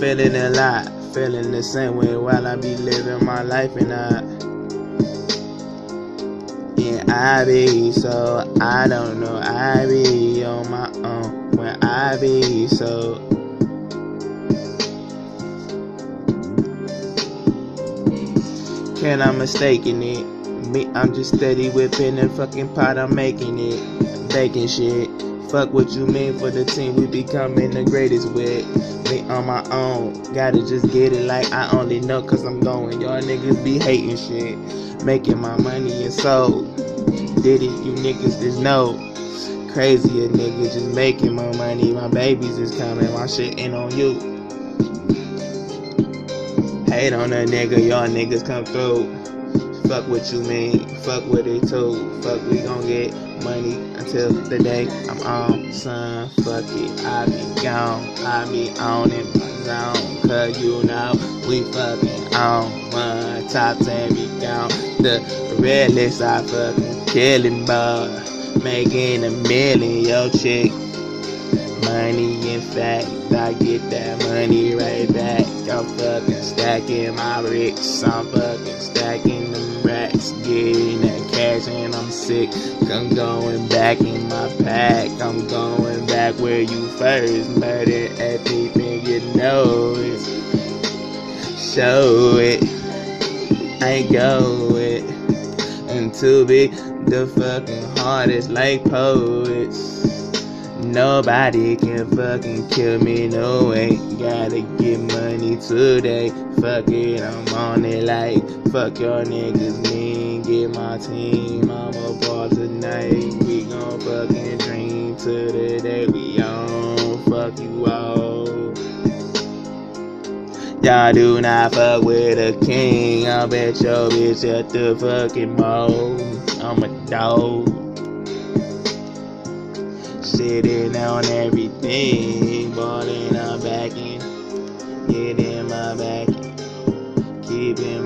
feeling a lot, feeling the same way while I be living my life and I be so, I don't know, I be on my own when I be so. Can I mistaken it? Me, I'm just steady whipping the fucking pot, I'm making it, baking shit. Fuck what you mean for the team, we becoming the greatest with me on my own. Gotta just get it like I only know cause I'm going. Y'all niggas be hating shit, making my money and soul. Did it, you niggas just know. Crazy a nigga just making my money. My babies is coming, my shit ain't on you. Hate on a nigga, y'all niggas come through. Fuck what you mean, fuck with it too. Fuck, we gon' get money until the day I'm on, son. Fuck it, I be gone, I be on in my zone. Cause you know, we fucking on one top 10 be gone. The red list I fucking killing, boy. Making $1 million, yo chick. Money in fact, I get that money right back. I'm fucking stacking my bricks, I'm fucking stacking them racks, getting that cash and I'm sick. I'm going back in my pack, I'm going back where you first murdered everything you know it. Show it, I go it, and to be the fucking hardest like poets. Nobody can fucking kill me, no way. Gotta get money today. Fuck it, I'm on it like fuck your niggas mean. Get my team, I'm a ball tonight. We gon' fucking dream to the day we on. Fuck you all. Y'all do not fuck with a king. I bet your bitch at the fucking mall. I'm a dog. Sitting on everything, balling, I'm backing, getting my backing, keeping